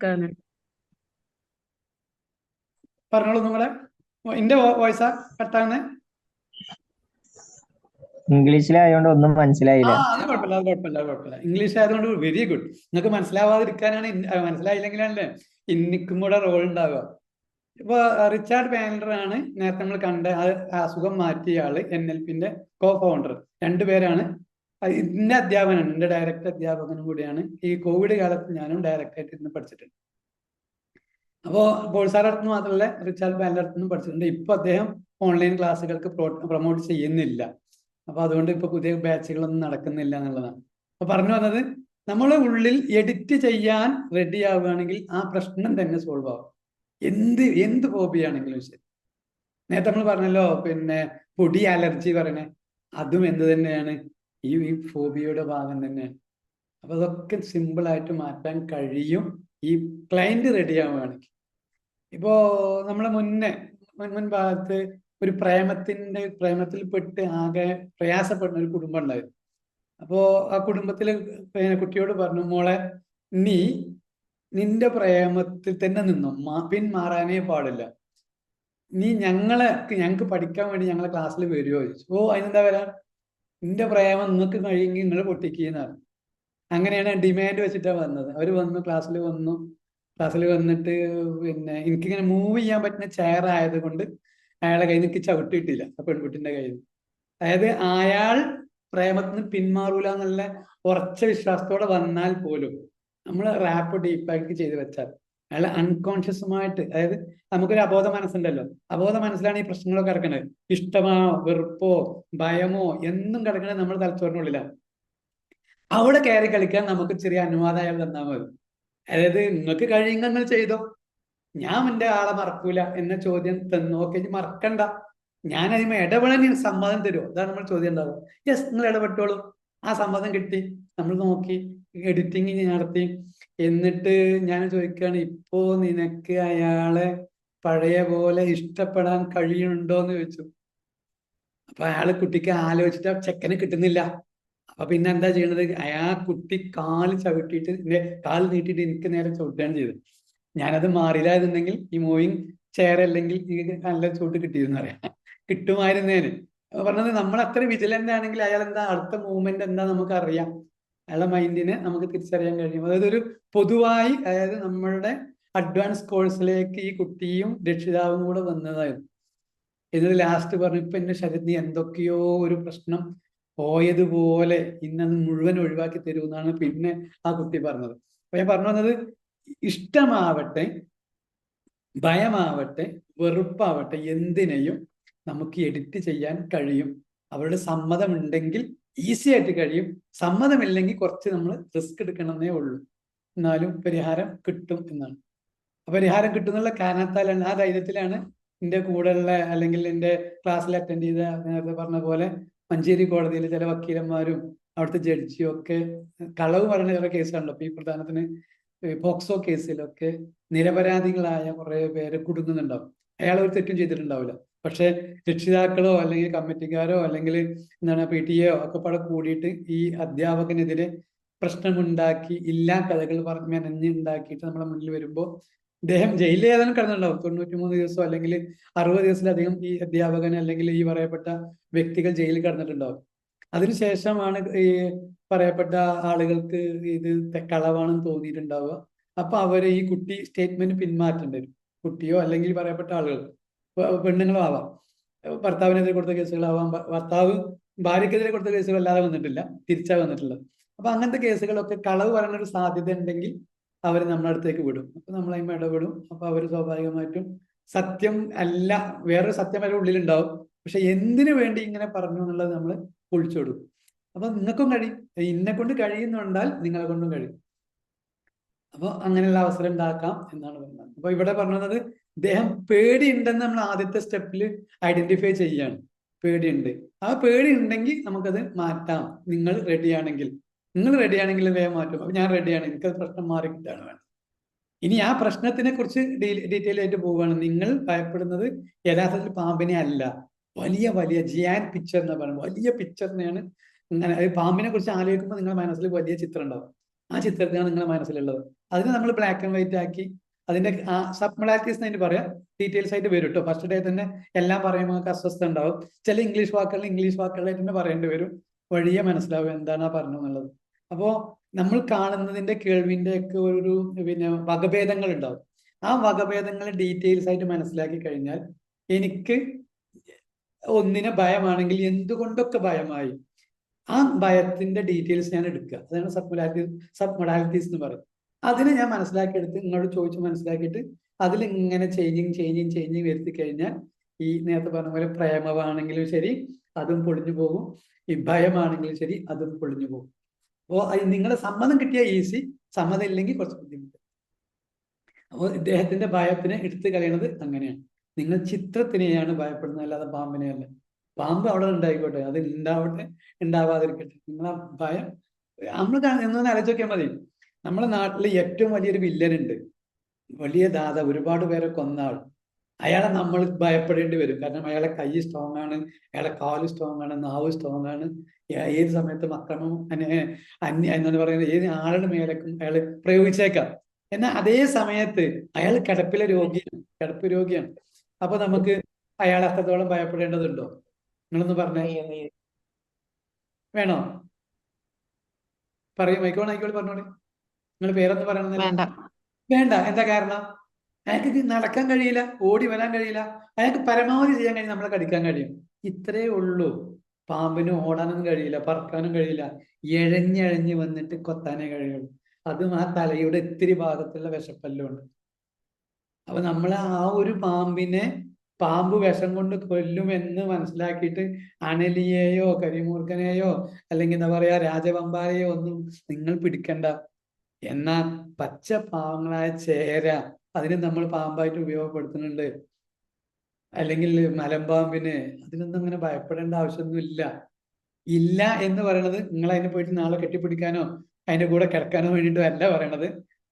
ക്കാണ്. പറഞ്ഞോളൂ നിങ്ങളെ. എന്റെ വോയിസാ കട്ടാകുന്നേ? ഇംഗ്ലീഷിലായതുകൊണ്ട് ഒന്നും മനസ്സിലായില്ല. അത് കുഴപ്പമില്ല, അത് കുഴപ്പമില്ല, അത് കുഴപ്പമില്ല. ഇംഗ്ലീഷ് ആയതുകൊണ്ട് വെരി ഗുഡ്. നിങ്ങൾക്ക് മനസ്സിലാവാതിരിക്കാനാണ് മനസ്സിലായില്ലെങ്കിലല്ലേ എനിക്കും കൂടെ റോൾ ഉണ്ടാവുക. ഇപ്പൊ റിച്ചാർഡ് ബാൻഡർ ആണ് നേരത്തെ നമ്മൾ കണ്ട അസുഖം മാറ്റിയ ആള്, NLPന്റെ കോ ഫൗണ്ടർ. രണ്ടുപേരാണ്. ഇതിന്റെ അധ്യാപകനാണ്, എന്റെ ഡയറക്റ്റ് അധ്യാപകനും കൂടിയാണ്. ഈ കോവിഡ് കാലത്ത് ഞാനും ഡയറക്റ്റ് ആയിട്ട് ഇരുന്ന് പഠിച്ചിട്ടുണ്ട്. അപ്പോൾ ബോൾസാർ അടുത്ത് മാത്രമല്ല, റിച്ചാർഡ് ബാൻഡർ അടുത്തുനിന്നും പഠിച്ചിട്ടുണ്ട്. ഇപ്പൊ അദ്ദേഹം ഓൺലൈൻ ക്ലാസ്സുകൾക്ക് പ്രൊമോട്ട് ചെയ്യുന്നില്ല. അപ്പൊ അതുകൊണ്ട് ഇപ്പൊ പുതിയ ബാച്ചുകളൊന്നും നടക്കുന്നില്ല എന്നുള്ളതാണ്. അപ്പൊ പറഞ്ഞു വന്നത്, നമ്മളെ ഉള്ളിൽ എഡിറ്റ് ചെയ്യാൻ റെഡി ആവുകയാണെങ്കിൽ ആ പ്രശ്നം തന്നെ സോൾവ് ആവും. എന്ത് ഹോബിയാണെങ്കിലും ശരി. നേരത്തെ നമ്മൾ പറഞ്ഞല്ലോ, പിന്നെ പൊടി അലർജി പറയണേ, അതും എന്ത് തന്നെയാണ്, ഈ ഫോബിയയുടെ ഭാഗം തന്നെയാണ്. അപ്പൊ അതൊക്കെ സിമ്പിൾ ആയിട്ട് മാറ്റാൻ കഴിയും ഈ ക്ലയന്റ് റെഡി ആവുകയാണെങ്കിൽ. ഇപ്പോ നമ്മളെ മുൻ ഭാഗത്ത് ഒരു പ്രേമത്തിൽ പെട്ട് ആകെ പ്രയാസപ്പെടുന്ന ഒരു കുടുംബം ഉണ്ടായിരുന്നു. അപ്പോ ആ കുടുംബത്തിലെ കുട്ടിയോട് പറഞ്ഞു, മോളെ, നീ നിന്റെ പ്രേമത്തിൽ തന്നെ നിന്നു, പിന്മാറാനേ പാടില്ല. നീ ഞങ്ങൾക്ക് പഠിക്കാൻ വേണ്ടി ഞങ്ങളെ ക്ലാസ്സിൽ വരുമോ ചോദിച്ചു. ഓ, അതിനെന്താ വരാൻ, നിന്റെ പ്രേമം നിങ്ങൾക്ക് കഴിയുമെങ്കിൽ നിങ്ങൾ പൊട്ടിക്കുന്നതാണ്. അങ്ങനെയാണ് ഡിമാൻഡ് വെച്ചിട്ടാണ് വന്നത്. അവർ വന്നു, ക്ലാസ്സിൽ വന്നു. ക്ലാസ്സിൽ വന്നിട്ട് പിന്നെ എനിക്കിങ്ങനെ മൂവ് ചെയ്യാൻ പറ്റുന്ന ചെയർ ആയതുകൊണ്ട് അയാളെ കയ്യിൽ നിന്ന് ചവിട്ടിയിട്ടില്ല, ആ പെൺകുട്ടിന്റെ കയ്യിൽ നിന്ന്. അതായത് അയാൾ പ്രേമത്തിൽ നിന്ന് പിന്മാറൂല എന്നുള്ള ഉറച്ച വിശ്വാസത്തോടെ വന്നാൽ പോലും നമ്മൾ റാപ്പ് ഡീപ്പാക്കി ചെയ്ത് വെച്ചാൽ അയാൾ അൺകോൺഷ്യസുമായിട്ട്, അതായത് നമുക്കൊരു അബോധ മനസ്സുണ്ടല്ലോ, അബോധ മനസ്സിലാണ് ഈ പ്രശ്നങ്ങളൊക്കെ കിടക്കുന്നത്. ഇഷ്ടമോ വെറുപ്പോ ഭയമോ എന്നും കിടക്കുന്നത് നമ്മൾ തലച്ചോറിനുള്ളിലാണ്. അവിടെ കയറി കളിക്കാൻ നമുക്ക് ചെറിയ അനുവാദം അയാൾ തന്നാൽ മതി. അതായത് നിങ്ങൾക്ക് കഴിയുമെങ്കിൽ നിങ്ങൾ ചെയ്തോ, ഞാൻ എന്റെ ആളെ മറക്കൂല എന്ന ചോദ്യം തന്നു. ഓക്കെ, മറക്കണ്ട, ഞാൻ അതിന് ഇടപെടാൻ സമ്മതം തരുമോ, അതാണ് നമ്മൾ ചോദ്യം ഉണ്ടാവുക. യെസ്, നിങ്ങൾ ഇടപെട്ടോളൂ. ആ സമ്മതം കിട്ടി, നമ്മൾ നോക്കി, എഡിറ്റിംഗ് നടത്തി. എന്നിട്ട് ഞാൻ ചോദിക്കുകയാണ്, ഇപ്പോ നിനക്ക് അയാളെ പഴയ പോലെ ഇഷ്ടപ്പെടാൻ കഴിയുന്നുണ്ടോ എന്ന് ചോദിച്ചു. അപ്പൊ അയാള് കുട്ടിക്ക് ആലോചിച്ചിട്ട് ചെക്കന് കിട്ടുന്നില്ല. അപ്പൊ പിന്നെ എന്താ ചെയ്യണത്, കുട്ടി കാല് ചവിട്ടിയിട്ട്, എന്റെ കാല് നീട്ടിയിട്ട് എനിക്ക് നേരെ ചവിട്ടുകയാണ് ചെയ്തത്. ഞാനത് മാറിയില്ലായിരുന്നെങ്കിൽ ഈ മൂവിങ് ചെയർ അല്ലെങ്കിൽ ഈ നല്ല ചൂട്ട് കിട്ടിയിരുന്നു അറിയാം, കിട്ടുമായിരുന്നേന്. പറഞ്ഞത്, നമ്മൾ അത്ര വിജിലന്റ് ആണെങ്കിൽ അയാൾ എന്താ അടുത്ത മൂവ്മെന്റ് എന്താ നമുക്ക് അറിയാം, അയാളുടെ മൈൻഡിനെ നമുക്ക് തിരിച്ചറിയാൻ കഴിയും. അതായത് ഒരു പൊതുവായി, അതായത് നമ്മളുടെ അഡ്വാൻസ് കോഴ്സിലേക്ക് ഈ കുട്ടിയും രക്ഷിതാവും കൂടെ വന്നതായിരുന്നു. ഇത് ലാസ്റ്റ് പറഞ്ഞു, ഇപ്പൊ എന്റെ ശരീരത്തിൽ എന്തൊക്കെയോ ഒരു പ്രശ്നം പോയതുപോലെ ഇന്നത് മുഴുവൻ ഒഴിവാക്കി തരുമെന്നാണ് പിന്നെ ആ കുട്ടി പറഞ്ഞത്. അപ്പൊ ഞാൻ പറഞ്ഞു വന്നത്, ഇഷ്ടമാവട്ടെ ഭയമാവട്ടെ വെറുപ്പാവട്ടെ എന്തിനേയും നമുക്ക് എഡിറ്റ് ചെയ്യാൻ കഴിയും. അവരുടെ സമ്മതം ഉണ്ടെങ്കിൽ ഈസി ആയിട്ട് കഴിയും. സമ്മതമില്ലെങ്കിൽ കുറച്ച് നമ്മൾ റിസ്ക് എടുക്കണമെന്നേ ഉള്ളൂ, എന്നാലും പരിഹാരം കിട്ടും എന്നാണ്. പരിഹാരം കിട്ടുന്നുള്ള കാരണത്താലാണ്, ആ ധൈര്യത്തിലാണ് എൻ്റെ കൂടെയുള്ള, അല്ലെങ്കിൽ എൻ്റെ ക്ലാസ്സിൽ അറ്റൻഡ് ചെയ്ത, നേരത്തെ പറഞ്ഞ പോലെ മഞ്ചേരി കോടതിയിൽ ചില വക്കീലന്മാരും അവിടുത്തെ ജഡ്ജിയും ഒക്കെ കളവ് പറഞ്ഞ ചില കേസുണ്ടല്ലോ. ഇപ്പൊ ഈ പ്രധാനത്തിന് പോക്സോ കേസിലൊക്കെ നിരപരാധികളായ കുറെ പേര് കുടുങ്ങുന്നുണ്ടാവും. അയാൾ ഒരു തെറ്റും ചെയ്തിട്ടുണ്ടാവില്ല. പക്ഷെ രക്ഷിതാക്കളോ അല്ലെങ്കിൽ കമ്മിറ്റിക്കാരോ അല്ലെങ്കിൽ എന്താണ് PTA ഒക്കെ പാടെ കൂടിയിട്ട് ഈ അധ്യാപകനെതിരെ പ്രശ്നമുണ്ടാക്കി ഇല്ലാ കഥകൾ മെനഞ്ഞുണ്ടാക്കിയിട്ട് നമ്മളെ മുന്നിൽ വരുമ്പോൾ അദ്ദേഹം ജയിലിൽ ഏതാനും കിടന്നുണ്ടാവും 93 ദിവസം അല്ലെങ്കിൽ 60 ദിവസത്തിലധികം ഈ അധ്യാപകൻ അല്ലെങ്കിൽ ഈ പറയപ്പെട്ട വ്യക്തികൾ ജയിലിൽ കിടന്നിട്ടുണ്ടാവും. അതിനുശേഷമാണ് ഈ പറയപ്പെട്ട ആളുകൾക്ക് ഇത് കളവാണെന്ന് തോന്നിയിട്ടുണ്ടാവുക. അപ്പൊ അവര് ഈ കുട്ടി സ്റ്റേറ്റ്മെന്റ് പിന്മാറ്റേണ്ടി വരും. കുട്ടിയോ അല്ലെങ്കിൽ പറയപ്പെട്ട ആളുകൾ, പെണ്ണുങ്ങളോ ആവാം, ഭർത്താവിനെതിരെ കൊടുത്ത കേസുകളാവാം, ഭർത്താവ് ഭാര്യക്കെതിരെ കൊടുത്ത കേസുകൾ അല്ലാതെ വന്നിട്ടില്ല, തിരിച്ചാ വന്നിട്ടുള്ളത്. അപ്പൊ അങ്ങനത്തെ കേസുകളൊക്കെ കളവ് പറയുന്ന ഒരു സാധ്യത ഉണ്ടെങ്കിൽ അവർ നമ്മുടെ അടുത്തേക്ക് വിടും. അപ്പൊ നമ്മൾ അതിന് ഇടപെടും. അപ്പൊ അവർ സ്വാഭാവികമായിട്ടും സത്യം അല്ല, വേറൊരു സത്യം അവരുടെ ഉള്ളിലുണ്ടാവും, പക്ഷെ എന്തിനു വേണ്ടി ഇങ്ങനെ പറഞ്ഞു എന്നുള്ളത് നമ്മൾ ഒളിച്ചു കൊടുക്കും. അപ്പൊ നിങ്ങൾക്കും കഴിയും, ഇന്നെ കൊണ്ട് കഴിയുന്നുണ്ടാൽ നിങ്ങളെ കൊണ്ടും കഴിയും. അപ്പൊ അങ്ങനെയുള്ള അവസരം ഉണ്ടാക്കാം എന്നാണ് പറഞ്ഞത്. അപ്പൊ ഇവിടെ പറഞ്ഞത്, ഇദ്ദേഹം പേടിയുണ്ടെന്ന് നമ്മൾ ആദ്യത്തെ സ്റ്റെപ്പിൽ ഐഡന്റിഫൈ ചെയ്യാണ്. പേടിയുണ്ട്, ആ പേടി ഉണ്ടെങ്കിൽ നമുക്കത് മാറ്റാം. നിങ്ങൾ റെഡിയാണെങ്കിൽ വേഗം മാറ്റും. അപ്പൊ ഞാൻ റെഡിയാണ്, എനിക്കത് പ്രശ്നം മാറി കിട്ടാണ് വേണം. ഇനി ആ പ്രശ്നത്തിനെ കുറിച്ച് ഡീറ്റെയിൽ ആയിട്ട് പോവുകയാണ്. നിങ്ങൾ ഭയപ്പെടുന്നത് യഥാർത്ഥത്തിൽ പാമ്പിനെ അല്ല, വലിയ വലിയ ജിയാൻ പിക്ചർ എന്ന് പറയുന്നത് വലിയ പിക്ചറിനെയാണ്. ഇങ്ങനെ പാമ്പിനെ കുറിച്ച് ആലോചിക്കുമ്പോൾ നിങ്ങളുടെ മനസ്സിൽ വലിയ ചിത്രം ഉണ്ടാവും. ആ ചിത്രത്തിനാണ് നിങ്ങളുടെ മനസ്സിലുള്ളത്. അതിന് നമ്മൾ ബ്ലാക്ക് ആൻഡ് വൈറ്റ് ആക്കി അതിന്റെ സബ് മൊഡാലിറ്റീസ് എന്ന് പറയാം, ഡീറ്റെയിൽസ് ആയിട്ട് വരും കേട്ടോ. ഫസ്റ്റ് ഡേ തന്നെ എല്ലാം പറയുമ്പോൾ നമുക്ക് അസ്വസ്ഥ ഉണ്ടാവും. ചില ഇംഗ്ലീഷ് വാക്കുകളായിട്ട് തന്നെ പറയേണ്ടി വരും, വഴിയെ മനസ്സിലാവും എന്താണ് പറഞ്ഞതെന്നുള്ളത്. അപ്പോ നമ്മൾ കാണുന്നതിന്റെ കേൾവിന്റെ ഒക്കെ ഒരു പിന്നെ വകഭേദങ്ങൾ ഉണ്ടാവും. ആ വകഭേദങ്ങൾ ഡീറ്റെയിൽസ് ആയിട്ട് മനസ്സിലാക്കി കഴിഞ്ഞാൽ എനിക്ക് ഒന്നിനെ ഭയമാണെങ്കിൽ എന്തുകൊണ്ടൊക്കെ ഭയമായി, ആ ഭയത്തിന്റെ ഡീറ്റെയിൽസ് ഞാൻ എടുക്കുക. അതാണ് സബ് മൊഡാലിറ്റീസ് എന്ന് പറയും. അതിനെ ഞാൻ മനസ്സിലാക്കിയെടുത്ത് നിങ്ങളോട് ചോദിച്ച് മനസ്സിലാക്കിയിട്ട് അതിൽ ഇങ്ങനെ ചേഞ്ചിങ് വരുത്തി കഴിഞ്ഞാൽ ഈ നേരത്തെ പറഞ്ഞ പോലെ പ്രേമമാണെങ്കിലും ശരി അതും പൊളിഞ്ഞു പോകും, ഈ ഭയമാണെങ്കിലും ശരി അതും പൊളിഞ്ഞു പോകും. അപ്പോൾ നിങ്ങളുടെ സമ്മതം കിട്ടിയാൽ ഈസി, സമ്മതം ഇല്ലെങ്കിൽ കുറച്ച് ബുദ്ധിമുട്ട്. അപ്പോൾ ഇദ്ദേഹത്തിന്റെ ഭയത്തിനെ എടുത്തു കളയണത് അങ്ങനെയാണ്. നിങ്ങൾ ചിത്രത്തിനെയാണ് ഭയപ്പെടുന്നത്, അല്ലാതെ പാമ്പിനെയല്ല. പാമ്പ് അവിടെ ഉണ്ടായിക്കോട്ടെ, അത് ഉണ്ടാവട്ടെ, ഉണ്ടാവാതിരിക്കട്ടെ. നിങ്ങളാ ഭയം നമ്മൾ എന്നൊന്ന് ആലോചിച്ച് നോക്കിയാൽ മതി. നമ്മുടെ നാട്ടിൽ ഏറ്റവും വലിയൊരു വില്ലനുണ്ട്, വലിയ ദാത, ഒരുപാട് പേരെ കൊന്ന ആൾ. അയാളെ നമ്മൾ ഭയപ്പെടേണ്ടി വരും. കാരണം അയാളെ കൈ സ്ട്രോങ് ആണ്, അയാളെ കാല് സ്ട്രോങ് ആണ്, നാവ് സ്ട്രോങ് ആണ്. ഏത് സമയത്തും അക്രമം എന്താണ് പറയുന്നത്, ഏത് ആളുടെ മേലേക്കും അയാൾ പ്രയോഗിച്ചേക്കാം. എന്നാൽ അതേ സമയത്ത് അയാൾ കിടപ്പ് രോഗിയാണ്. അപ്പൊ നമുക്ക് അയാളെ അത്രത്തോളം ഭയപ്പെടേണ്ടതുണ്ടോ? നിങ്ങളൊന്ന് പറഞ്ഞേ, വേണോ? പറയൂ, ആയിക്കോളെ പറഞ്ഞോളെ. നിങ്ങൾ പേരൊന്ന് പറയണമെന്നില്ല. വേണ്ട. എന്താ കാരണം? അയാൾക്ക് നടക്കാൻ കഴിയില്ല, ഓടി വരാൻ കഴിയില്ല. അയാൾക്ക് പരമാവധി ചെയ്യാൻ കഴിയും നമ്മളെ കടിക്കാൻ കഴിയും. ഇത്രേ ഉള്ളൂ. പാമ്പിന് ഓടാനൊന്നും കഴിയില്ല, പറക്കാനും കഴിയില്ല, എഴഞ്ഞഴഞ്ഞ് വന്നിട്ട് കൊത്താനേ കഴിയുള്ളൂ. അതും ആ തലയുടെ ഇത്തിരി ഭാഗത്തുള്ള വിഷപ്പല്ലുണ്ട്. അപ്പൊ നമ്മൾ ആ ഒരു പാമ്പിനെ പാമ്പ് വിഷം കൊണ്ട് കൊല്ലുമെന്ന് മനസ്സിലാക്കിയിട്ട് അണലിയെയോ കരിമൂർഖനെയോ അല്ലെങ്കിൽ എന്താ പറയാ രാജവമ്പാലയോ ഒന്നും നിങ്ങൾ പിടിക്കണ്ട. എന്നാ പച്ച പാവങ്ങളായ ചേര, അതിന് നമ്മൾ പാമ്പായിട്ട് ഉപയോഗപ്പെടുത്തുന്നുണ്ട്. അല്ലെങ്കിൽ മലമ്പാമ്പിന്, അതിനൊന്നും അങ്ങനെ ഭയപ്പെടേണ്ട ആവശ്യമൊന്നും ഇല്ല എന്ന് പറയണത് നിങ്ങൾ അതിനെ പോയിട്ട് നാളെ കെട്ടിപ്പിടിക്കാനോ അതിന്റെ കൂടെ കിടക്കാനോ വേണ്ടിയിട്ടോ അല്ല പറയണത്.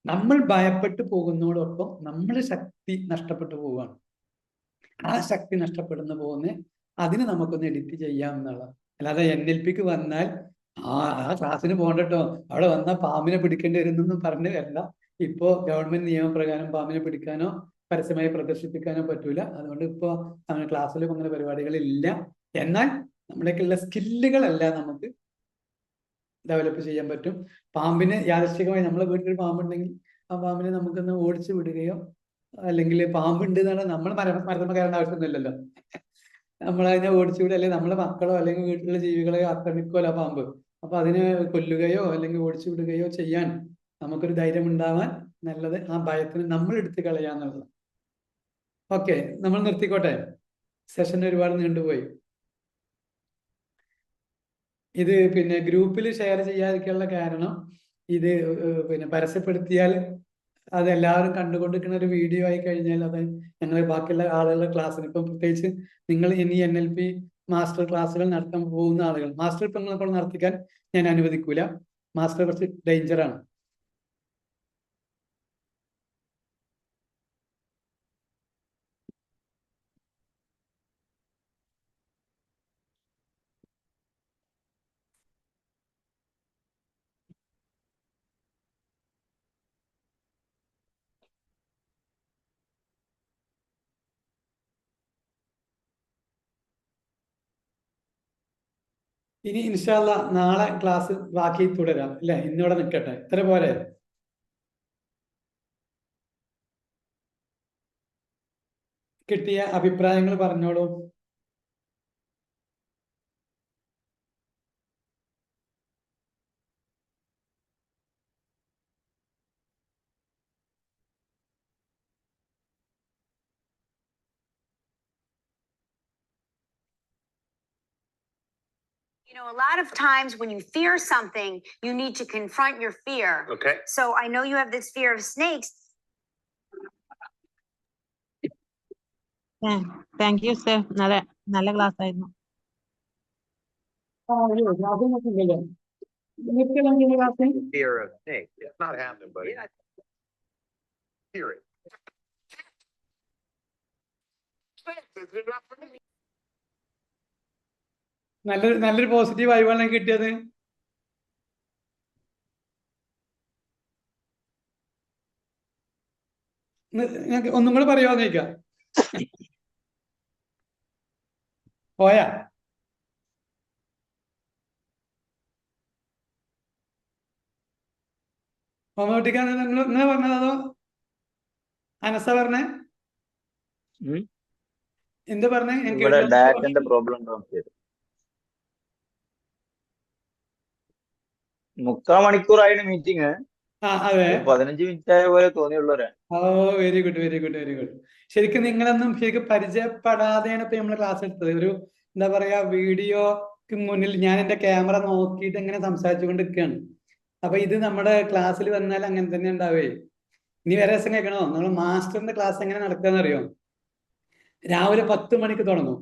നമ്മൾ ഭയപ്പെട്ടു പോകുന്നതോടൊപ്പം നമ്മൾ ശക്തി നഷ്ടപ്പെട്ടു പോവുകയാണ്. ആ ശക്തി നഷ്ടപ്പെടുന്ന പോകുന്ന അതിന് നമുക്കൊന്ന് എഡിറ്റ് ചെയ്യാം എന്നുള്ള. അല്ലാതെ NLPക്ക് വന്നാൽ ആ ക്ലാസ്സിന് പോകണ്ടോ, അവിടെ വന്നാൽ പാമ്പിനെ പിടിക്കേണ്ടി വരുന്നൊന്നും പറഞ്ഞു വരണ്ട. ഇപ്പോ ഗവൺമെന്റ് നിയമപ്രകാരം പാമ്പിനെ പിടിക്കാനോ പരസ്യമായി പ്രദർശിപ്പിക്കാനോ പറ്റൂല. അതുകൊണ്ട് ഇപ്പോ അങ്ങനെ ക്ലാസ്സിലും അങ്ങനെ പരിപാടികളില്ല. എന്നാൽ നമ്മുടെയൊക്കെയുള്ള സ്കില്ലുകളെല്ലാം നമുക്ക് ഡെവലപ്പ് ചെയ്യാൻ പറ്റും. പാമ്പിന് യാദൃശ്ചികമായി നമ്മളെ വീട്ടിലൊരു പാമ്പുണ്ടെങ്കിൽ ആ പാമ്പിനെ നമുക്കൊന്ന് ഓടിച്ചു വിടുകയോ, അല്ലെങ്കിൽ പാമ്പുണ്ട് എന്നാണ് നമ്മൾ മരത്തമ്മ കയറേണ്ട ആവശ്യമൊന്നുമില്ലല്ലോ. നമ്മളതിനെ ഓടിച്ചു വിടുക, അല്ലെങ്കിൽ നമ്മളെ മക്കളോ അല്ലെങ്കിൽ വീട്ടിലുള്ള ജീവികളെയോ ആക്രമിക്കുമല്ലോ പാമ്പ്. അപ്പൊ അതിനെ കൊല്ലുകയോ അല്ലെങ്കിൽ ഓടിച്ചു വിടുകയോ ചെയ്യാൻ നമുക്കൊരു ധൈര്യം ഉണ്ടാവാൻ നല്ലത് ആ ഭയത്തിന് നമ്മൾ എടുത്തു കളയാന്നുള്ളത്. ഓക്കെ, നമ്മൾ നിർത്തിക്കോട്ടെ, സെഷൻ ഒരുപാട് നീണ്ടുപോയി. ഇത് പിന്നെ ഗ്രൂപ്പിൽ ഷെയർ ചെയ്യാതിരിക്കാനുള്ള കാരണം, ഇത് പിന്നെ പരസ്യപ്പെടുത്തിയാൽ അത് എല്ലാവരും കണ്ടുകൊണ്ടിരിക്കുന്ന ഒരു വീഡിയോ ആയി കഴിഞ്ഞാൽ അത് ഞങ്ങൾ ബാക്കിയുള്ള ആളുകളുടെ ക്ലാസ്സിന്, ഇപ്പം പ്രത്യേകിച്ച് നിങ്ങൾ ഇനി NLP മാസ്റ്റർ ക്ലാസ്സുകൾ നടത്താൻ പോകുന്ന ആളുകൾ, മാസ്റ്റർ ഇപ്പം നിങ്ങളെ നടത്തിക്കാൻ ഞാൻ അനുവദിക്കൂല. മാസ്റ്റർ കുറച്ച് ഡേഞ്ചറാണ്. ഇനി ഇൻഷാ അല്ലാ നാളെ ക്ലാസ് ബാക്കി തുടരാം അല്ലെ? ഇന്നിവിടെ നിൽക്കട്ടെ, ഇത്ര പോരെ? കിട്ടിയ അഭിപ്രായങ്ങൾ പറഞ്ഞോളൂ. You know, a lot of times when you fear something, you need to confront your fear. Okay. So I know you have this fear of snakes. Thank you, sir. നല്ല ക്ലാസ് ആയിരുന്നു. Fear of snake. It's not happening, buddy. Hear it. നല്ലൊരു positive വൈബാണ് കിട്ടിയത്. നിങ്ങൾക്ക് ഒന്നും കൂടെ പറയുമോ ചോദിക്കാം. പോയാ ഹോമിയോട്ടിക്കാണ് നിങ്ങൾ പറഞ്ഞത് അതോ അനസ പറഞ്ഞേ? എന്ത് പറഞ്ഞേ? ഇവിടെ ഡാറ്റന്റെ പ്രോബ്ലം ഉണ്ടോ? 3/4 മണിക്കൂറായിട്ട് മീറ്റിംഗ്. അതെ, 15 മിനിറ്റ് ആയ പോലെ തോന്നിയുള്ളവരാ. ഓ very good, very good, very good. ശരിക്കും നിങ്ങളൊന്നും ശരിക്കും പരിചയപ്പെടാതെയാണ് ഇപ്പൊ നമ്മള് ക്ലാസ് എടുത്തത്. ഒരു എന്താ പറയാ, വീഡിയോക്ക് മുന്നിൽ ഞാൻ എന്റെ ക്യാമറ നോക്കിയിട്ട് ഇങ്ങനെ സംസാരിച്ചുകൊണ്ട് നിൽക്കുകയാണ്. അപ്പൊ ഇത് നമ്മുടെ ക്ലാസ്സിൽ വന്നാൽ അങ്ങനെ തന്നെ ഉണ്ടാവേ. ഇനി വേറെ ദിവസം കേൾക്കണോ? നമ്മൾ മാസ്റ്ററിന്റെ ക്ലാസ് എങ്ങനെ നടക്കുകയെന്ന് അറിയോ? രാവിലെ 10 മണിക്ക് തുടങ്ങും,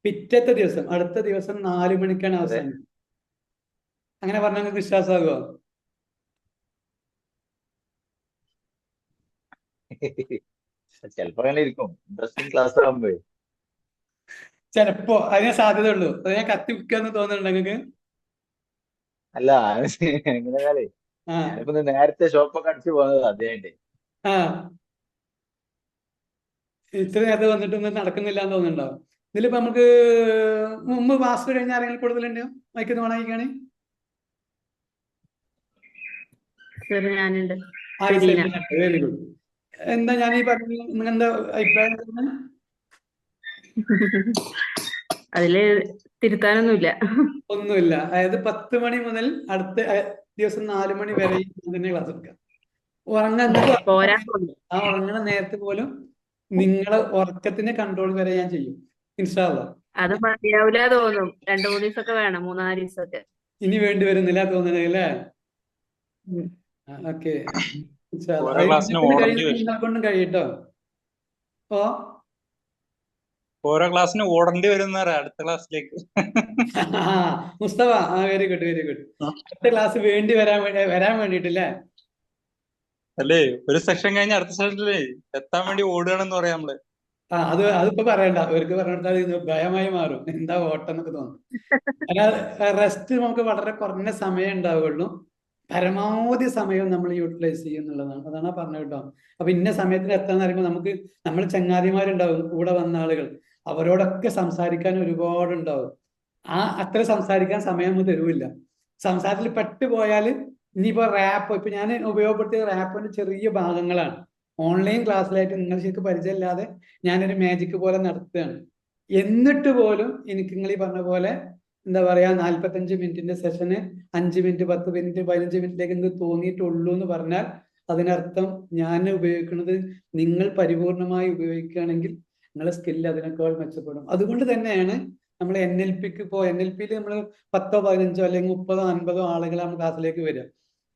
പിറ്റത്തെ ദിവസം അടുത്ത ദിവസം 4 മണിക്കാണ് അവസാനം. അങ്ങനെ പറഞ്ഞാൽ നിങ്ങൾക്ക് വിശ്വാസമാകുമോ? ചിലപ്പോ അങ്ങനെ ഇരിക്കും, ഇൻട്രസ്റ്റിംഗ് ക്ലാസ് ആകുമ്പോ. ചിലപ്പോ അതിനെ സാധ്യത ഉള്ളൂ. അത് ഞാൻ കത്തി വെക്കാന്ന് തോന്നുന്നുണ്ട് നിങ്ങൾക്ക്? അല്ല എങ്ങനെയാലേ ഞാനിപ്പോ നേരത്തെ ഷോപ്പൊക്കെ അടിച്ചു പോകുന്നത് അതേണ്ടേ. ഇത്ര നേരത്തെ വന്നിട്ടൊന്നും നടക്കുന്നില്ല എന്ന് തോന്നുന്നുണ്ടാവും. ഇതിലിപ്പോ നമുക്ക് മുമ്പ് മാസ്റ്റർ കഴിഞ്ഞ ആരെങ്കിലും കൂടുതലുണ്ടോ? മൈക്കൊന്ന് ഓണാക്കിക്കാണ്. ഞാനുണ്ട്. Very good. എന്താ ഞാൻ ഈ പറഞ്ഞു, നിങ്ങളെന്താ അഭിപ്രായം? അതില് തിരുത്താനൊന്നുമില്ല. ഒന്നുമില്ല. അതായത് 10 മണി മുതൽ അടുത്ത ദിവസം 4 മണി വരെ തന്നെ ക്ലാസ് എടുക്കാം. ഉറങ്ങുന്ന നേരത്തെ പോലും നിങ്ങളെ ഉറക്കത്തിന്റെ കൺട്രോൾ വരെ ഞാൻ ചെയ്യും, ഇൻഷാ അല്ലാഹ്. അത് മതിയാവില്ല തോന്നും. 2-3 ദിവസമൊക്കെ വേണം, 3-4 ദിവസമൊക്കെ ഇനി വേണ്ടി വരുന്നില്ല തോന്നുന്നത് അല്ലേ? ഓക്കെ, കൊണ്ടും കഴിയട്ടോ. ഓരോ ക്ലാസ്സിന് ഓടേണ്ടി വരുന്ന അടുത്ത ക്ലാസ്സിലേക്ക്. Mustafa, very good, very good. അടുത്ത ക്ലാസ് വരാൻ വേണ്ടിട്ടല്ലേ? അല്ലേ, ഒരു സെഷൻ കഴിഞ്ഞ അടുത്ത സെഷനിലേ എത്താൻ വേണ്ടി ഓടുകയാണെന്ന് പറയാം നമ്മള്. അതിപ്പോ പറയണ്ട, അവർക്ക് പറഞ്ഞിട്ട് ഭയമായി മാറും. എന്താ ഓട്ടം എന്നൊക്കെ തോന്നും. അല്ലാതെ റെസ്റ്റ് നമുക്ക് വളരെ കുറഞ്ഞ സമയം ഉണ്ടാവുള്ളൂ. പരമാവധി സമയം നമ്മൾ യൂട്ടിലൈസ് ചെയ്യുന്നുള്ളതാണ്. അതാണ് പറഞ്ഞത് കേട്ടോ. അപ്പൊ ഇന്ന സമയത്തിന് എത്താന്ന് പറയുമ്പോൾ നമുക്ക് നമ്മൾ ചങ്ങാതിമാരുണ്ടാവും, കൂടെ വന്ന ആളുകൾ, അവരോടൊക്കെ സംസാരിക്കാൻ ഒരുപാടുണ്ടാവും. അത്ര സംസാരിക്കാൻ സമയം ഒന്നും തരുമില്ല. സംസാരത്തിൽ പെട്ടുപോയാൽ ഇനിയിപ്പോ റാപ്പ്, ഇപ്പൊ ഞാൻ ഉപയോഗപ്പെടുത്തിയ റാപ്പിന്റെ ചെറിയ ഭാഗങ്ങളാണ്. ഓൺലൈൻ ക്ലാസ്സിലായിട്ട് നിങ്ങൾ ശരിക്കും പരിചയമില്ലാതെ ഞാനൊരു മാജിക് പോലെ നടത്തുകയാണ്. എന്നിട്ട് പോലും എനിക്ക് നിങ്ങൾ ഈ പറഞ്ഞ പോലെ എന്താ പറയാ, 45 മിനിറ്റിന്റെ സെഷന് 5 മിനിറ്റ്, 10 മിനിറ്റ്, 15 മിനിറ്റിലേക്ക് നിങ്ങൾക്ക് തോന്നിയിട്ടുള്ളൂ എന്ന് പറഞ്ഞാൽ അതിനർത്ഥം ഞാൻ ഉപയോഗിക്കുന്നത് നിങ്ങൾ പരിപൂർണമായി ഉപയോഗിക്കുകയാണെങ്കിൽ നിങ്ങളുടെ സ്കില്ല് അതിനേക്കാൾ മെച്ചപ്പെടും. അതുകൊണ്ട് തന്നെയാണ് നമ്മൾ NLPക്ക് ഇപ്പോൾ NLPയിൽ നമ്മൾ 10, 15 അല്ലെങ്കിൽ 30, 50 ആളുകളാണ് ക്ലാസ്സിലേക്ക് വരിക.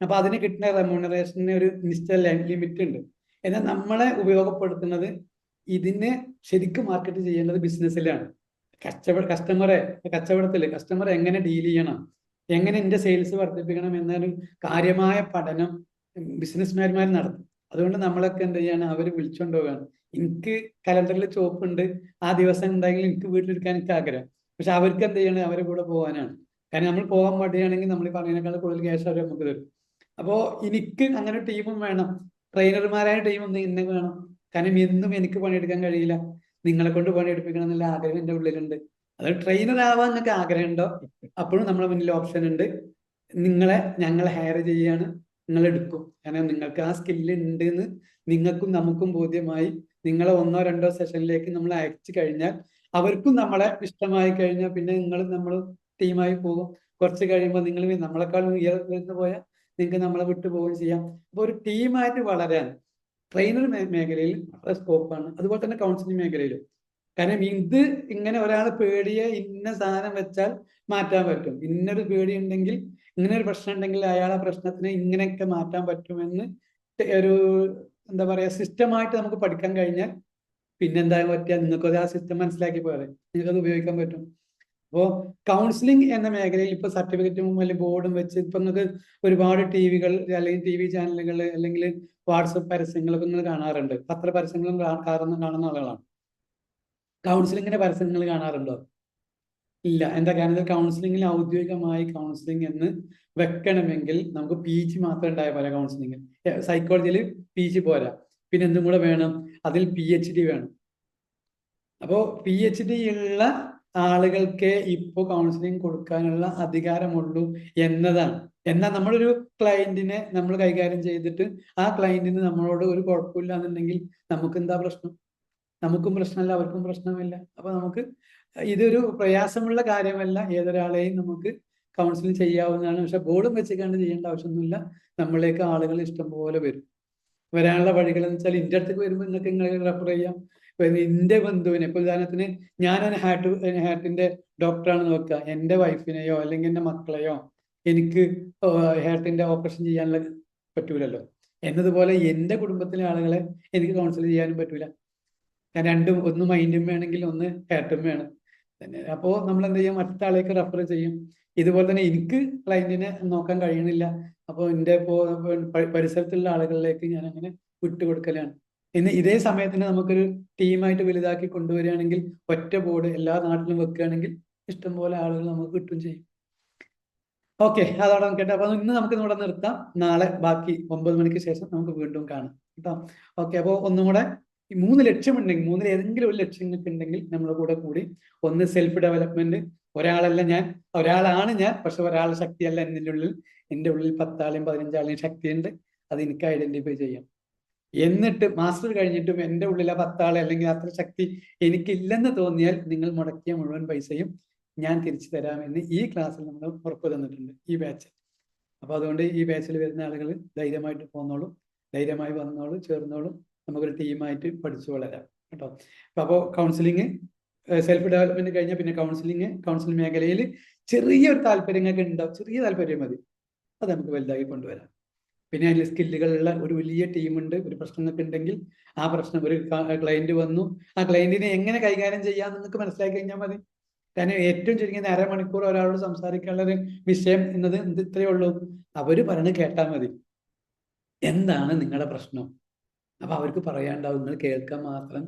അപ്പൊ അതിന് കിട്ടുന്ന റെമ്യൂണറേഷന് ഒരു നിശ്ചിത ലിമിറ്റ് ഉണ്ട്. എന്നാൽ നമ്മളെ ഉപയോഗപ്പെടുത്തുന്നത് ഇതിനെ ശരിക്കും മാർക്കറ്റ് ചെയ്യേണ്ടത് ബിസിനസ്സിലാണ്. കസ്റ്റമറെ എങ്ങനെ ഡീൽ ചെയ്യണം, എങ്ങനെ എൻ്റെ സെയിൽസ് വർദ്ധിപ്പിക്കണം എന്നൊരു കാര്യമായ പഠനം ബിസിനസ്മാൻമാർ നടത്തും. അതുകൊണ്ട് നമ്മളൊക്കെ എന്ത് ചെയ്യാണ്, അവർ വിളിച്ചുകൊണ്ട് പോവുകയാണ്. എനിക്ക് കലണ്ടറിൽ ചോപ്പുണ്ട്, ആ ദിവസം ഉണ്ടെങ്കിൽ എനിക്ക് വീട്ടിലെടുക്കാൻ എനിക്ക് ആഗ്രഹം. പക്ഷെ അവർക്ക് എന്ത് ചെയ്യണം, അവരെ കൂടെ പോകാനാണ്. കാരണം നമ്മൾ പോകാൻ മടിയാണെങ്കിൽ നമ്മൾ പറയുന്നതിനേക്കാൾ കൂടുതൽ ക്യാഷ് അവർ നമുക്ക് തരും. അപ്പോൾ എനിക്ക് അങ്ങനെ ടീമും വേണം, ട്രെയിനർമാരായ ടീമൊന്നും ഇന്നെ വേണം. കാരണം എന്നും എനിക്ക് പണിയെടുക്കാൻ കഴിയില്ല, നിങ്ങളെ കൊണ്ട് പണിയെടുപ്പിക്കണം എന്നുള്ള ആഗ്രഹം എൻ്റെ ഉള്ളിലുണ്ട്. അത് ട്രെയിനർ ആവാൻ നിങ്ങൾക്ക് ആഗ്രഹമുണ്ടോ, അപ്പോഴും നമ്മളെ മുന്നിൽ ഓപ്ഷൻ ഉണ്ട്. ഞങ്ങൾ ഹയർ ചെയ്യാണ്, നിങ്ങൾ എടുക്കും. കാരണം നിങ്ങൾക്ക് ആ സ്കില്ല് ഉണ്ട് എന്ന് നിങ്ങൾക്കും നമുക്കും ബോധ്യമായി നിങ്ങളെ 1 or 2 സെഷനിലേക്ക് നമ്മൾ അയച്ചു കഴിഞ്ഞാൽ അവർക്കും നമ്മളെ ഇഷ്ടമായി കഴിഞ്ഞാൽ പിന്നെ നിങ്ങളും നമ്മളും ടീമായി പോകും. കുറച്ച് കഴിയുമ്പോൾ നിങ്ങൾ നമ്മളെക്കാളും ഉയർന്നു പോയാൽ നിങ്ങൾക്ക് നമ്മളെ വിട്ടു പോവുകയും ചെയ്യാം. അപ്പോൾ ഒരു ടീമായിട്ട് വളരാൻ ട്രെയിനർ മേഖലയിൽ വളരെ സ്കോപ്പാണ്. അതുപോലെ തന്നെ കൗൺസിലിംഗ് മേഖലയിലും. കാരണം ഇത് ഇങ്ങനെ ഒരാൾ പേടിയെ ഇന്ന സാധനം വെച്ചാൽ മാറ്റാൻ പറ്റും, ഇന്നൊരു പേടി ഉണ്ടെങ്കിൽ, ഇങ്ങനെ ഒരു പ്രശ്നം ഉണ്ടെങ്കിൽ അയാളെ പ്രശ്നത്തിനെ ഇങ്ങനെയൊക്കെ മാറ്റാൻ പറ്റുമെന്ന് ഒരു എന്താ പറയാ സിസ്റ്റമായിട്ട് നമുക്ക് പഠിക്കാൻ കഴിഞ്ഞാൽ പിന്നെന്താ പറ്റുക, നിങ്ങൾക്കത് ആ സിസ്റ്റം മനസ്സിലാക്കി പോരെ, നിങ്ങൾക്കത് ഉപയോഗിക്കാൻ പറ്റും. അപ്പോൾ കൗൺസിലിംഗ് എന്ന മേഖലയിൽ ഇപ്പൊ സർട്ടിഫിക്കറ്റും അല്ലെങ്കിൽ ബോർഡും വെച്ച് ഇപ്പൊ നിങ്ങൾക്ക് ഒരുപാട് TV അല്ലെങ്കിൽ TV ചാനലുകൾ അല്ലെങ്കിൽ വാട്സപ്പ് പരസ്യങ്ങളൊക്കെ നിങ്ങൾ കാണാറുണ്ട്. പത്ര പരസ്യങ്ങളും കാണുന്ന ആളുകളാണ്. കൗൺസിലിങ്ങിന്റെ പരസ്യങ്ങൾ കാണാറുണ്ടോ? ഇല്ല. എന്താ കാരണം, കൗൺസിലിംഗിൽ ഔദ്യോഗികമായി കൗൺസിലിംഗ് എന്ന് വെക്കണമെങ്കിൽ നമുക്ക് PG മാത്രം ഉണ്ടായ പോലെ. കൗൺസിലിംഗ് സൈക്കോളജിയിൽ PG പോരാ, പിന്നെ എന്തും കൂടെ വേണം, അതിൽ PhD വേണം. അപ്പോൾ PhD ഉള്ള ആളുകൾക്ക് ഇപ്പോൾ കൗൺസിലിംഗ് കൊടുക്കാനുള്ള അധികാരമുള്ളൂ എന്നതാണ്. എന്നാൽ നമ്മളൊരു ക്ലയന്റിനെ നമ്മൾ കൈകാര്യം ചെയ്തിട്ട് ആ ക്ലയന്റിന് നമ്മളോട് ഒരു കുഴപ്പമില്ല എന്നുണ്ടെങ്കിൽ നമുക്ക് എന്താ പ്രശ്നം? നമുക്കും പ്രശ്നമല്ല, അവർക്കും പ്രശ്നമില്ല. അപ്പൊ നമുക്ക് ഇതൊരു പ്രയാസമുള്ള കാര്യമല്ല, ഏതൊരാളെയും നമുക്ക് കൗൺസിലിംഗ് ചെയ്യാവുന്നതാണ്. പക്ഷെ ബോർഡും വെച്ചിക്കാണ്ട് ചെയ്യേണ്ട ആവശ്യമൊന്നുമില്ല. നമ്മളിലേക്ക് ആളുകൾ ഇഷ്ടംപോലെ വരും. വരാനുള്ള വഴികൾ എന്ന് വെച്ചാൽ എൻ്റെ അടുത്തേക്ക് വരുമ്പോൾ നിങ്ങൾക്ക് നിങ്ങൾ റെഫർ ചെയ്യാം. എൻ്റെ ബന്ധുവിനെ, ഇപ്പോൾ ഉദാഹരണത്തിന് ഞാനൊരു ഹാർട്ടിന്റെ ഡോക്ടറാണെന്ന് വെക്കുക, എൻ്റെ വൈഫിനെയോ അല്ലെങ്കിൽ എൻ്റെ മക്കളെയോ എനിക്ക് ഹാർട്ടിന്റെ ഓപ്പറേഷൻ ചെയ്യാനുള്ള പറ്റൂലല്ലോ. എന്നതുപോലെ എൻ്റെ കുടുംബത്തിലെ ആളുകളെ എനിക്ക് കൗൺസിൽ ചെയ്യാനും പറ്റൂല. ഞാൻ രണ്ടും, ഒന്ന് മൈൻഡും വേണമെങ്കിൽ ഒന്ന് ഹാർട്ടും വേണം. അപ്പോൾ നമ്മൾ എന്ത് ചെയ്യും, മറ്റാളേക്ക് റെഫർ ചെയ്യും. ഇതുപോലെ തന്നെ എനിക്ക് ക്ലയന്റിനെ നോക്കാൻ കഴിയണില്ല, അപ്പോൾ എൻ്റെ പരിസരത്തുള്ള ആളുകളിലേക്ക് ഞാൻ അങ്ങനെ വിട്ടുകൊടുക്കലാണ്. ഇതേ സമയത്തിന് നമുക്കൊരു ടീമായിട്ട് വലുതാക്കി കൊണ്ടുവരികയാണെങ്കിൽ, ഒറ്റ ബോർഡ് എല്ലാ നാട്ടിലും വെക്കുകയാണെങ്കിൽ ഇഷ്ടംപോലെ ആളുകൾ നമുക്ക് കിട്ടും ചെയ്യും. ഓക്കെ, അതോടെ കേട്ടോ. അപ്പൊ ഇന്ന് നമുക്ക് ഇവിടെ നിർത്താം. നാളെ ബാക്കി 9 മണിക്ക് ശേഷം നമുക്ക് വീണ്ടും കാണാം കേട്ടോ. ഓക്കെ, അപ്പോൾ ഒന്നും കൂടെ 3 ലക്ഷ്യമുണ്ടെങ്കിൽ, 3 ഏതെങ്കിലും ഒരു ലക്ഷ്യങ്ങൾക്ക് ഉണ്ടെങ്കിൽ നമ്മുടെ കൂടെ കൂടി. ഒന്ന് സെൽഫ് ഡെവലപ്മെന്റ്. ഒരാളാണ് ഞാൻ, പക്ഷെ ഒരാളുടെ ശക്തിയല്ല എൻ്റെ ഉള്ളിൽ 10 ആളെയും 15 ആളെയും ശക്തിയുണ്ട്. അത് എനിക്ക് ഐഡന്റിഫൈ ചെയ്യാം. എന്നിട്ട് മാസ്റ്റർ കഴിഞ്ഞിട്ടും എൻ്റെ ഉള്ളിലെ 10 ആളെ അല്ലെങ്കിൽ അത്ര ശക്തി എനിക്കില്ലെന്ന് തോന്നിയാൽ നിങ്ങൾ മുടക്കിയ മുഴുവൻ പൈസയും ഞാൻ തിരിച്ചു തരാമെന്ന് ഈ ക്ലാസ്സിൽ നമ്മൾ ഉറപ്പ് തന്നിട്ടുണ്ട്, ഈ ബാച്ച്. അപ്പൊ അതുകൊണ്ട് ഈ ബാച്ചിൽ വരുന്ന ആളുകൾ ധൈര്യമായിട്ട് പോന്നോളും, ധൈര്യമായി വന്നോളും, ചേർന്നോളും. നമുക്കൊരു ടീമായിട്ട് പഠിച്ചു വളരാം കേട്ടോ. അപ്പോൾ കൗൺസിലിംഗ്, സെൽഫ് ഡെവലപ്മെന്റ് കഴിഞ്ഞാൽ പിന്നെ കൗൺസിലിംഗ് മേഖലയിൽ ചെറിയൊരു താല്പര്യങ്ങളൊക്കെ ഉണ്ടാവും. ചെറിയ താല്പര്യം മതി, അത് നമുക്ക് വലുതായി കൊണ്ടുവരാം. പിന്നെ അതിൽ സ്കില്ലുകളുള്ള ഒരു വലിയ ടീമുണ്ട്. ഒരു പ്രശ്നങ്ങളൊക്കെ ഉണ്ടെങ്കിൽ ആ പ്രശ്നം, ഒരു ക്ലയന്റ് വന്നു, ആ ക്ലയന്റിനെ എങ്ങനെ കൈകാര്യം ചെയ്യാമെന്ന് നിങ്ങൾക്ക് മനസ്സിലാക്കി കഴിഞ്ഞാൽ മതി. കാരണം ഏറ്റവും ചുരുങ്ങിയത് അരമണിക്കൂർ ഒരാളോട് സംസാരിക്കാനുള്ള ഒരു വിഷയം എന്നത് ഇത്രയേ ഉള്ളൂ. അവര് പറഞ്ഞ് കേട്ടാൽ മതി, എന്താണ് നിങ്ങളുടെ പ്രശ്നം. അപ്പൊ അവർക്ക് പറയാണ്ടാവും, നിങ്ങൾ കേൾക്കാൻ മാത്രം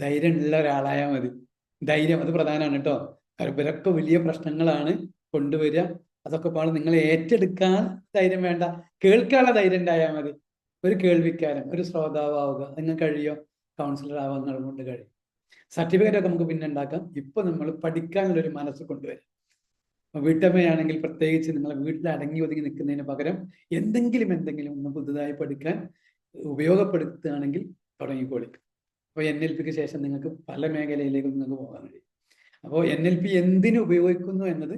ധൈര്യമുള്ള ഒരാളായാൽ മതി. ധൈര്യം അത് പ്രധാനമാണ് കേട്ടോ. ഇവരൊക്കെ വലിയ പ്രശ്നങ്ങളാണ് കൊണ്ടുവരിക. അതൊക്കെ പാടെ നിങ്ങൾ ഏറ്റെടുക്കാൻ ധൈര്യം വേണ്ട, കേൾക്കാനുള്ള ധൈര്യം ഉണ്ടായാൽ മതി. ഒരു കേൾവിക്കാരൻ, ഒരു ശ്രോതാവുക, നിങ്ങൾ കഴിയോ? കൗൺസിലർ ആവാൻ കൊണ്ട് കഴിയും. സർട്ടിഫിക്കറ്റ് ഒക്കെ നമുക്ക് പിന്നെ ഉണ്ടാക്കാം. ഇപ്പൊ നമ്മൾ പഠിക്കാനുള്ളൊരു മനസ്സ് കൊണ്ടുവരും. വീട്ടമ്മയാണെങ്കിൽ പ്രത്യേകിച്ച് നിങ്ങൾ വീട്ടിൽ അടങ്ങി ഒതുങ്ങി നിൽക്കുന്നതിന് പകരം എന്തെങ്കിലും ഒന്ന് പുതുതായി പഠിക്കാൻ ഉപയോഗപ്പെടുത്തുകയാണെങ്കിൽ തുടങ്ങിക്കോളി. അപ്പോൾ NLPക്ക് ശേഷം നിങ്ങൾക്ക് പല മേഖലയിലേക്കും നിങ്ങൾക്ക് പോകാൻ കഴിയും. അപ്പോൾ NLP എന്തിനു ഉപയോഗിക്കുന്നു എന്നത്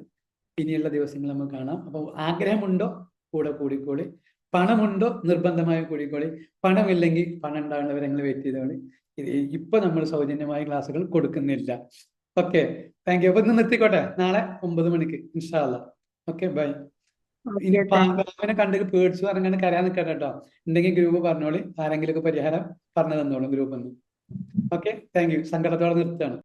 ഇനിയുള്ള ദിവസങ്ങൾ നമുക്ക് കാണാം. അപ്പോൾ ആഗ്രഹമുണ്ടോ കൂടെ കൂടിക്കോളി, പണമുണ്ടോ നിർബന്ധമായും കൂടിക്കോളി, പണമില്ലെങ്കിൽ പണം ഉണ്ടാകുന്നവരെ നിങ്ങൾ വെയിറ്റ് ചെയ്തോളി. ഇപ്പൊ നമ്മൾ സൗജന്യമായ ക്ലാസ്സുകൾ കൊടുക്കുന്നില്ല. Okay, thank you. അപ്പൊ ഇന്ന് നിർത്തിക്കോട്ടെ, നാളെ 9 മണിക്ക് ഇൻഷാ അല്ലാഹ്. Okay, by. ഇനി പാമ്പിനെ കണ്ടെങ്കിൽ പേടിച്ചു പറഞ്ഞാൽ കരയാൻ നിൽക്കട്ടെ കേട്ടോ. ഉണ്ടെങ്കിൽ ഗ്രൂപ്പ് പറഞ്ഞോളി, ആരെങ്കിലും ഒക്കെ പരിഹാരം പറഞ്ഞു തന്നോളും ഗ്രൂപ്പിൽ നിന്ന്. Okay, thank you. സങ്കടത്തോടെ നിർത്തുകയാണ്.